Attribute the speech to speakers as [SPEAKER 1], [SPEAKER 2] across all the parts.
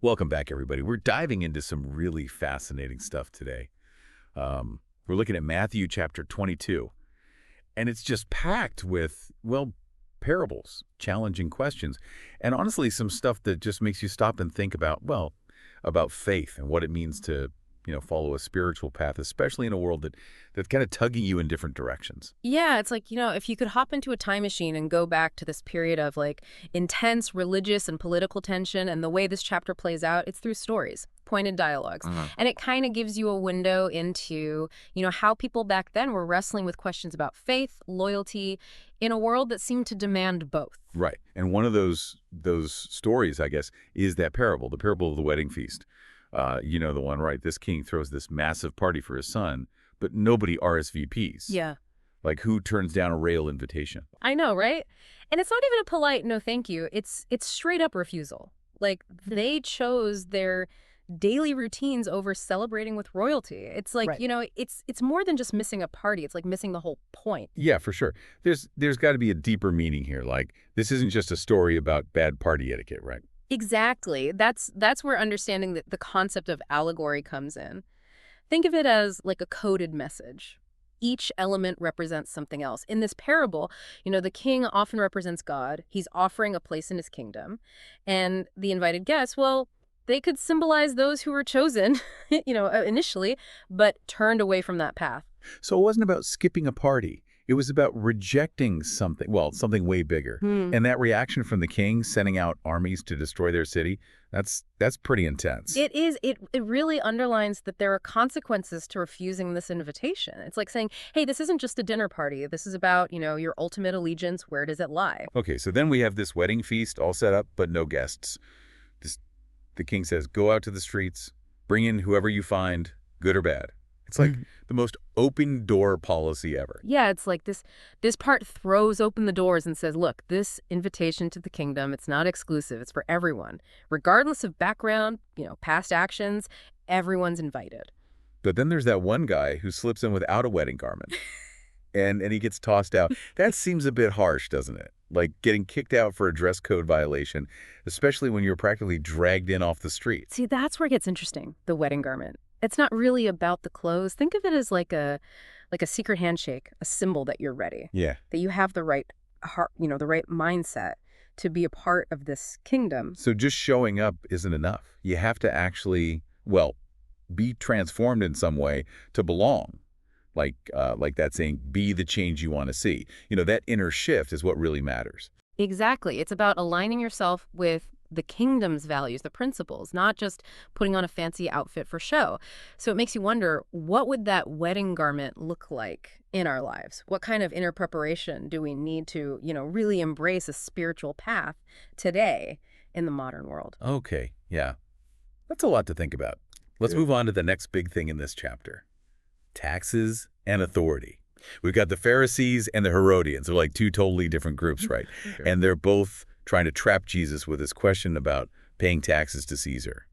[SPEAKER 1] Welcome back, everybody. We're diving into some really fascinating stuff today. We're looking at Matthew chapter 22, and it's just packed with, well, parables, challenging questions, and honestly, some stuff that just makes you stop and think about, well, about faith and what it means to, follow a spiritual path, especially in a world that's kind of tugging you in different directions.
[SPEAKER 2] Yeah, it's like, if you could hop into a time machine and go back to this period of like intense religious and political tension, and the way this chapter plays out, it's through stories, pointed dialogues. And it kind of gives you a window into, how people back then were wrestling with questions about faith, loyalty, in a world that seemed to demand both.
[SPEAKER 1] Right. And one of those stories, I guess, is that parable, the parable of the wedding feast. The one, right? This king throws this massive party for his son, but nobody RSVPs.
[SPEAKER 2] Yeah.
[SPEAKER 1] Like, who turns down a rail invitation?
[SPEAKER 2] I know, right? And it's not even a polite no thank you. It's straight up refusal. Like they chose their daily routines over celebrating with royalty. It's like,
[SPEAKER 1] Right.
[SPEAKER 2] it's more than just missing a party. It's like missing the whole point.
[SPEAKER 1] Yeah, for sure. There's got to be a deeper meaning here. Like, this isn't just a story about bad party etiquette, right?
[SPEAKER 2] Exactly. That's where understanding the concept of allegory comes in. Think of it as like a coded message. Each element represents something else. In this parable, the king often represents God. He's offering a place in his kingdom. And the invited guests, well, they could symbolize those who were chosen, initially, but turned away from that path.
[SPEAKER 1] So it wasn't about skipping a party. It was about rejecting something, well, something way bigger.
[SPEAKER 2] Hmm.
[SPEAKER 1] And that reaction from the king sending out armies to destroy their city, that's pretty intense.
[SPEAKER 2] It is. It really underlines that there are consequences to refusing this invitation. It's like saying, hey, this isn't just a dinner party. This is about, your ultimate allegiance. Where does it lie?
[SPEAKER 1] Okay, so then we have this wedding feast all set up, but no guests. This, the king says, go out to the streets, bring in whoever you find, good or bad. It's like the most open door policy ever.
[SPEAKER 2] Yeah, it's like this part throws open the doors and says, look, this invitation to the kingdom, it's not exclusive. It's for everyone. Regardless of background, past actions, everyone's invited.
[SPEAKER 1] But then there's that one guy who slips in without a wedding garment, and he gets tossed out. That seems a bit harsh, doesn't it? Like getting kicked out for a dress code violation, especially when you're practically dragged in off the street.
[SPEAKER 2] See, that's where it gets interesting, the wedding garment. It's not really about the clothes. Think of it as like a secret handshake, a symbol that you're ready,
[SPEAKER 1] Yeah.
[SPEAKER 2] that you have the right heart, the right mindset to be a part of this kingdom.
[SPEAKER 1] So just showing up isn't enough. You have to actually, well, be transformed in some way to belong. Like that saying, be the change you want to see. That inner shift is what really matters.
[SPEAKER 2] Exactly. It's about aligning yourself with the kingdom's values, the principles, not just putting on a fancy outfit for show. So it makes you wonder, what would that wedding garment look like in our lives? What kind of inner preparation do we need to, really embrace a spiritual path today in the modern world?
[SPEAKER 1] Okay, yeah. That's a lot to think about. Let's move on to the next big thing in this chapter. Taxes and authority. We've got the Pharisees and the Herodians. They're like two totally different groups, right?
[SPEAKER 2] Sure.
[SPEAKER 1] And they're both trying to trap Jesus with this question about paying taxes to Caesar.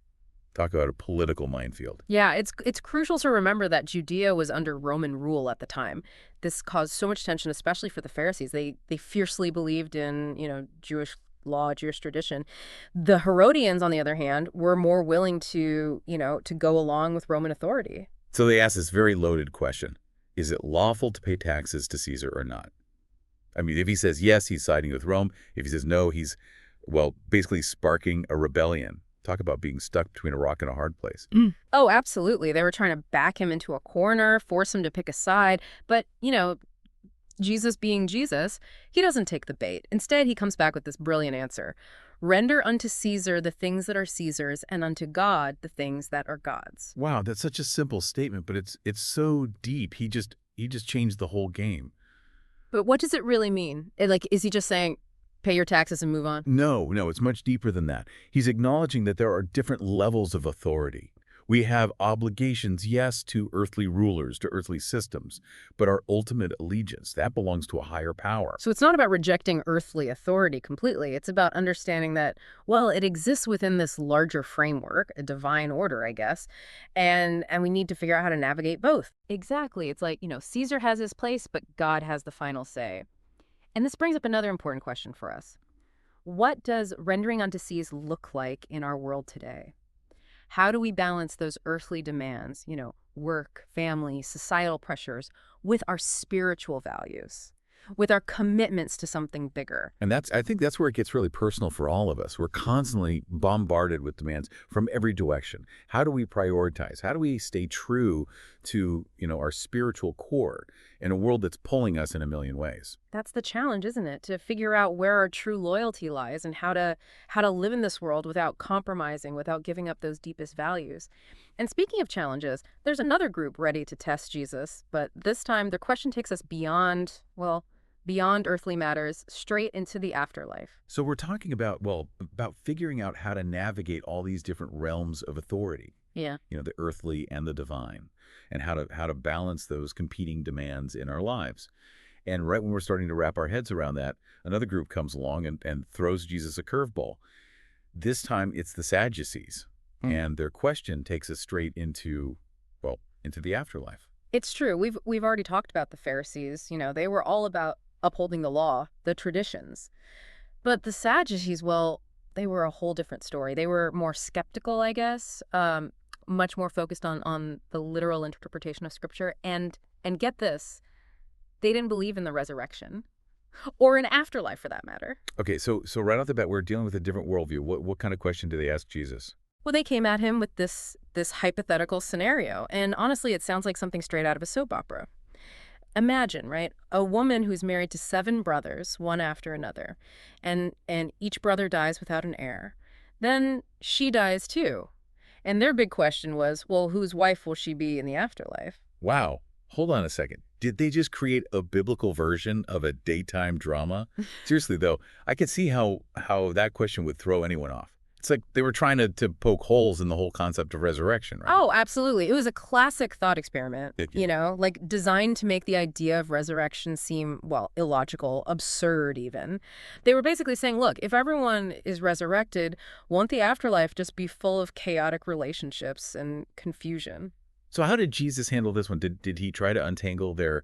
[SPEAKER 1] Talk about a political minefield.
[SPEAKER 2] Yeah, it's crucial to remember that Judea was under Roman rule at the time. This caused so much tension, especially for the Pharisees. They fiercely believed in, Jewish law, Jewish tradition. The Herodians, on the other hand, were more willing to, to go along with Roman authority.
[SPEAKER 1] So they ask this very loaded question. Is it lawful to pay taxes to Caesar or not? I mean, if he says yes, he's siding with Rome. If he says no, he's, well, basically sparking a rebellion. Talk about being stuck between a rock and a hard place.
[SPEAKER 2] Oh, absolutely. They were trying to back him into a corner, force him to pick a side. But, Jesus being Jesus, he doesn't take the bait. Instead, he comes back with this brilliant answer. Render unto Caesar the things that are Caesar's, and unto God the things that are God's.
[SPEAKER 1] Wow, that's such a simple statement, but it's so deep. He just changed the whole game.
[SPEAKER 2] But what does it really mean? Is he just saying, pay your taxes and move on?
[SPEAKER 1] No, it's much deeper than that. He's acknowledging that there are different levels of authority. We have obligations, yes, to earthly rulers, to earthly systems, but our ultimate allegiance, that belongs to a higher power.
[SPEAKER 2] So it's not about rejecting earthly authority completely. It's about understanding that, well, it exists within this larger framework, a divine order, I guess, and we need to figure out how to navigate both. Exactly. It's like, Caesar has his place, but God has the final say. And this brings up another important question for us. What does rendering unto seas look like in our world today? How do we balance those earthly demands, work, family, societal pressures, with our spiritual values, with our commitments to something bigger?
[SPEAKER 1] And I think that's where it gets really personal for all of us. We're constantly bombarded with demands from every direction. How do we prioritize? How do we stay true to, our spiritual core in a world that's pulling us in a million ways?
[SPEAKER 2] That's the challenge, isn't it? To figure out where our true loyalty lies and how to live in this world without compromising, without giving up those deepest values. And speaking of challenges, there's another group ready to test Jesus, but this time their question takes us beyond, well, beyond earthly matters, straight into the afterlife.
[SPEAKER 1] So we're talking about, about figuring out how to navigate all these different realms of authority,
[SPEAKER 2] Yeah.
[SPEAKER 1] the earthly and the divine, and how to balance those competing demands in our lives. And right when we're starting to wrap our heads around that, another group comes along and throws Jesus a curveball. This time it's the Sadducees, and their question takes us straight into the afterlife.
[SPEAKER 2] It's true. We've already talked about the Pharisees. They were all about upholding the law, the traditions. But the Sadducees, well, they were a whole different story. They were more skeptical, I guess, much more focused on the literal interpretation of Scripture. And get this, they didn't believe in the resurrection or an afterlife, for that matter.
[SPEAKER 1] Okay, so right off the bat, we're dealing with a different worldview. What kind of question do they ask Jesus?
[SPEAKER 2] Well, they came at him with this hypothetical scenario, and honestly, it sounds like something straight out of a soap opera. Imagine, right? A woman who's married to 7 brothers, one after another, and each brother dies without an heir. Then she dies too. And their big question was, well, whose wife will she be in the afterlife?
[SPEAKER 1] Wow, hold on a second. Did they just create a biblical version of a daytime drama? Seriously, though, I could see how that question would throw anyone off. It's like they were trying to poke holes in the whole concept of resurrection, right?
[SPEAKER 2] Oh, absolutely. It was a classic thought experiment,
[SPEAKER 1] Yeah.
[SPEAKER 2] like designed to make the idea of resurrection seem, well, illogical, absurd even. They were basically saying, look, if everyone is resurrected, won't the afterlife just be full of chaotic relationships and confusion?
[SPEAKER 1] So how did Jesus handle this one? Did he try to untangle their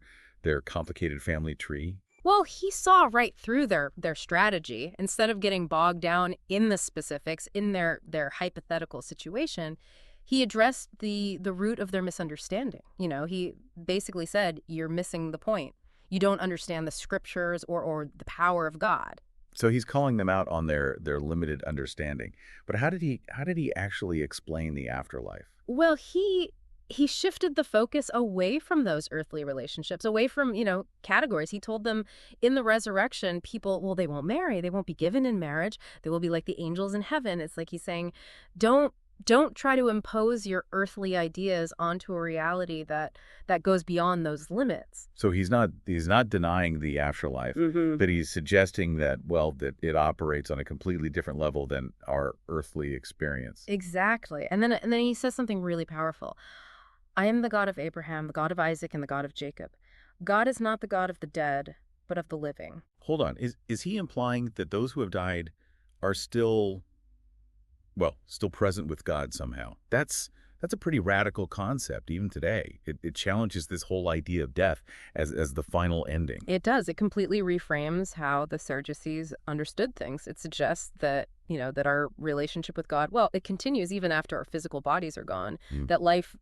[SPEAKER 1] complicated family tree?
[SPEAKER 2] Well, he saw right through their strategy. Instead of getting bogged down in the specifics, in their hypothetical situation, he addressed the root of their misunderstanding. He basically said, you're missing the point. You don't understand the scriptures or the power of God.
[SPEAKER 1] So he's calling them out on their limited understanding. But how did he actually explain the afterlife?
[SPEAKER 2] Well, he shifted the focus away from those earthly relationships, away from, categories. He told them in the resurrection, people, well, they won't marry, they won't be given in marriage, they will be like the angels in heaven. It's like he's saying, don't don't try to impose your earthly ideas onto a reality that goes beyond those limits.
[SPEAKER 1] So he's not denying the afterlife, but he's suggesting that that it operates on a completely different level than our earthly experience.
[SPEAKER 2] Exactly. And then he says something really powerful. I am the God of Abraham, the God of Isaac, and the God of Jacob. God is not the God of the dead, but of the living.
[SPEAKER 1] Hold on, is he implying that those who have died are still present with God somehow? That's a pretty radical concept even today. It challenges this whole idea of death as the final ending.
[SPEAKER 2] It does. It completely reframes how the Sadducees understood things. It suggests that, that our relationship with God, well, it continues even after our physical bodies are gone,
[SPEAKER 1] Hmm.
[SPEAKER 2] that life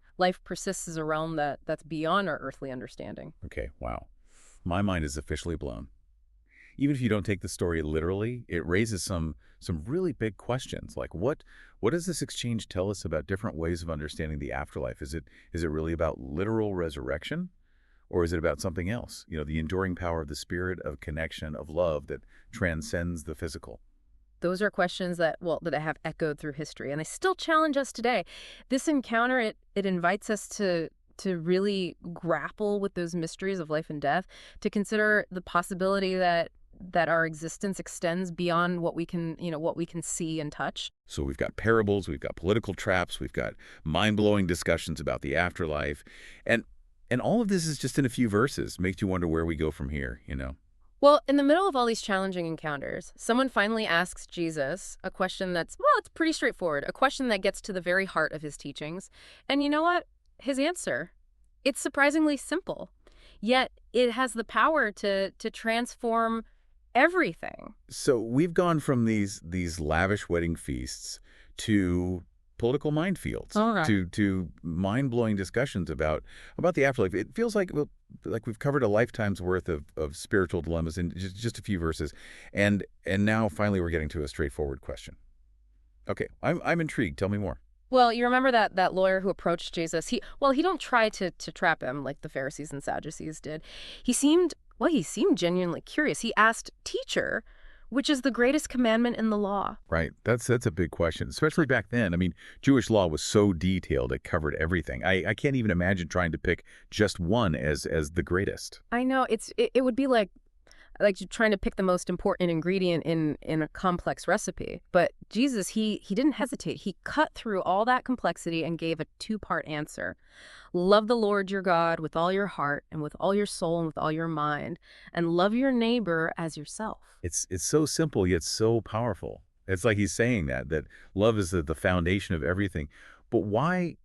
[SPEAKER 2] persists as a realm that's beyond our earthly understanding.
[SPEAKER 1] Okay, wow. My mind is officially blown. Even if you don't take the story literally, it raises some really big questions. Like what does this exchange tell us about different ways of understanding the afterlife? Is it really about literal resurrection? Or is it about something else? The enduring power of the spirit of connection, of love that transcends the physical.
[SPEAKER 2] Those are questions that have echoed through history, and they still challenge us today. This encounter, it invites us to really grapple with those mysteries of life and death, to consider the possibility that our existence extends beyond what we can see and touch.
[SPEAKER 1] So we've got parables, we've got political traps, we've got mind-blowing discussions about the afterlife. And all of this is just in a few verses. Makes you wonder where we go from here.
[SPEAKER 2] Well, in the middle of all these challenging encounters, someone finally asks Jesus a question it's pretty straightforward, a question that gets to the very heart of his teachings. And you know what? His answer, it's surprisingly simple, yet it has the power to transform everything.
[SPEAKER 1] So we've gone from these lavish wedding feasts to political minefields,
[SPEAKER 2] All right.
[SPEAKER 1] to mind-blowing discussions about the afterlife. It feels like, well, like we've covered a lifetime's worth of spiritual dilemmas in just a few verses, and now finally we're getting to a straightforward question. Okay, I'm intrigued. Tell me more.
[SPEAKER 2] Well, you remember that lawyer who approached Jesus? He don't try to trap him like the Pharisees and Sadducees did. He seemed genuinely curious. He asked, "Teacher, which is the greatest commandment in the law?"
[SPEAKER 1] Right. That's a big question, especially back then. I mean, Jewish law was so detailed; it covered everything. I can't even imagine trying to pick just one as the greatest.
[SPEAKER 2] I know it would be like you're trying to pick the most important ingredient in a complex recipe. But Jesus, he didn't hesitate. He cut through all that complexity and gave a two-part answer. Love the Lord your God with all your heart and with all your soul and with all your mind, and love your neighbor as yourself.
[SPEAKER 1] It's so simple yet so powerful. It's like he's saying that love is the foundation of everything. But why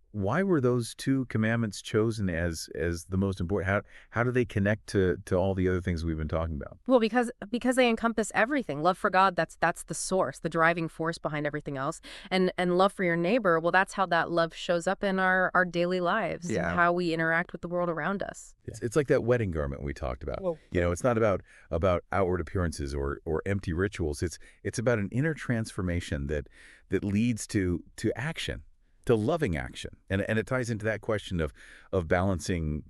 [SPEAKER 1] were those two commandments chosen as the most important? How do they connect to all the other things we've been talking about?
[SPEAKER 2] Well, because they encompass everything. Love for God, that's the source, the driving force behind everything else. And love for your neighbor, well, that's how that love shows up in our daily lives and
[SPEAKER 1] Yeah.
[SPEAKER 2] how we interact with the world around us.
[SPEAKER 1] It's like that wedding garment we talked about.
[SPEAKER 2] Well,
[SPEAKER 1] It's not about outward appearances or empty rituals. It's about an inner transformation that leads to action, to loving action. And it ties into that question of balancing,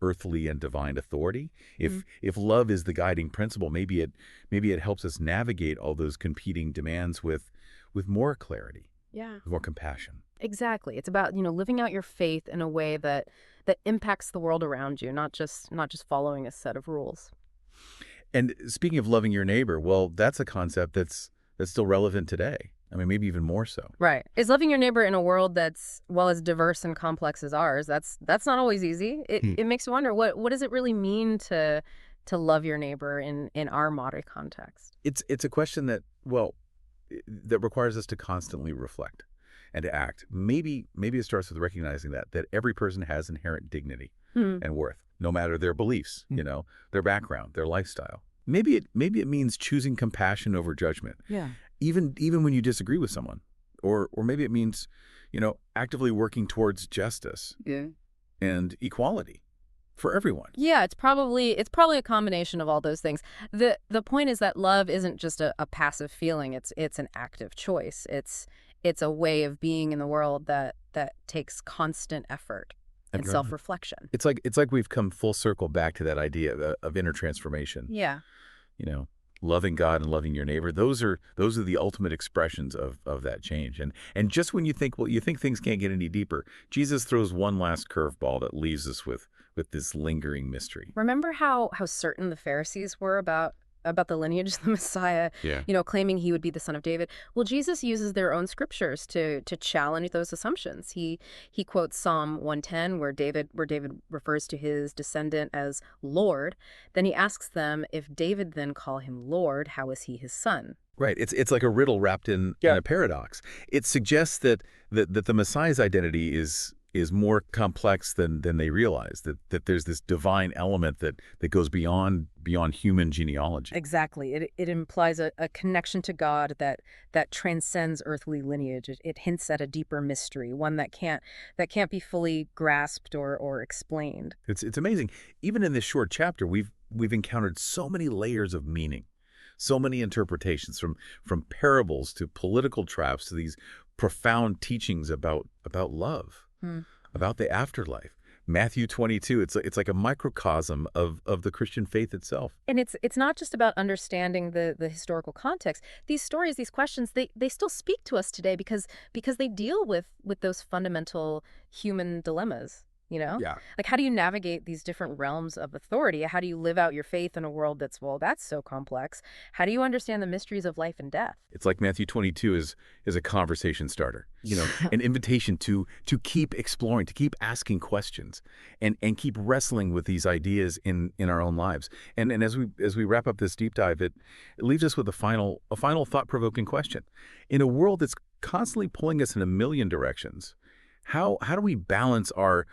[SPEAKER 1] earthly and divine authority. If love is the guiding principle, maybe it helps us navigate all those competing demands with more clarity,
[SPEAKER 2] yeah.
[SPEAKER 1] with more compassion.
[SPEAKER 2] Exactly. It's about, living out your faith in a way that impacts the world around you, not just following a set of rules.
[SPEAKER 1] And speaking of loving your neighbor, well, that's a concept that's still relevant today. I mean, maybe even more so.
[SPEAKER 2] Right. Is loving your neighbor in a world that's, well, as diverse and complex as ours, that's not always easy. It makes you wonder, what does it really mean to love your neighbor in our modern context?
[SPEAKER 1] It's a question that requires us to constantly reflect and to act. Maybe it starts with recognizing that every person has inherent dignity
[SPEAKER 2] Hmm.
[SPEAKER 1] and worth, no matter their beliefs, their background, their lifestyle. Maybe it means choosing compassion over judgment,
[SPEAKER 2] Yeah.
[SPEAKER 1] even when you disagree with someone, or maybe it means, actively working towards justice
[SPEAKER 2] Yeah.
[SPEAKER 1] and equality for everyone.
[SPEAKER 2] Yeah, it's probably a combination of all those things. The point is that love isn't just a passive feeling. It's an active choice. It's a way of being in the world that takes constant effort and
[SPEAKER 1] Okay.
[SPEAKER 2] self-reflection.
[SPEAKER 1] It's like we've come full circle back to that idea of inner transformation.
[SPEAKER 2] Yeah.
[SPEAKER 1] you know, loving God and loving your neighbor, those are the ultimate expressions of that change. And just when you think, you think things can't get any deeper, Jesus throws one last curveball that leaves us with this lingering mystery.
[SPEAKER 2] Remember how certain the Pharisees were about the lineage of the Messiah,
[SPEAKER 1] Yeah.
[SPEAKER 2] claiming he would be the son of David? Well, Jesus uses their own scriptures to challenge those assumptions. He quotes Psalm 110 where David refers to his descendant as Lord. Then he asks them, if David then call him Lord, how is he his son?
[SPEAKER 1] Right. It's like a riddle wrapped in a paradox. It suggests that the Messiah's identity is more complex than they realize, that there's this divine element that goes beyond human genealogy.
[SPEAKER 2] Exactly. It implies a connection to God that transcends earthly lineage. It hints at a deeper mystery, one that can't be fully grasped or explained.
[SPEAKER 1] It's amazing. Even in this short chapter, we've encountered so many layers of meaning, so many interpretations, from parables to political traps to these profound teachings about love, about the afterlife. Matthew 22, it's like a microcosm of the Christian faith itself.
[SPEAKER 2] And it's not just about understanding the historical context. These stories, these questions, they still speak to us today because they deal with those fundamental human dilemmas,
[SPEAKER 1] Yeah.
[SPEAKER 2] Like, how do you navigate these different realms of authority? How do you live out your faith in a world that's so complex? How do you understand the mysteries of life and death?
[SPEAKER 1] It's like Matthew 22 is a conversation starter, an invitation to keep exploring, to keep asking questions, and keep wrestling with these ideas in our own lives. And as we wrap up this deep dive, it leaves us with a final thought-provoking question. In a world that's constantly pulling us in a million directions, how do we balance our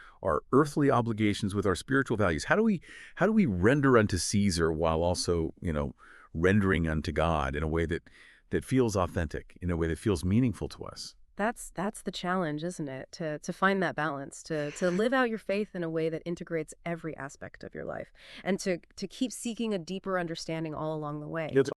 [SPEAKER 1] earthly obligations with our spiritual values? How do we render unto Caesar while also, rendering unto God in a way that feels authentic, in a way that feels meaningful to us.
[SPEAKER 2] That's the challenge, isn't it? To find that balance, to live out your faith in a way that integrates every aspect of your life, and to keep seeking a deeper understanding all along the way.
[SPEAKER 1] It's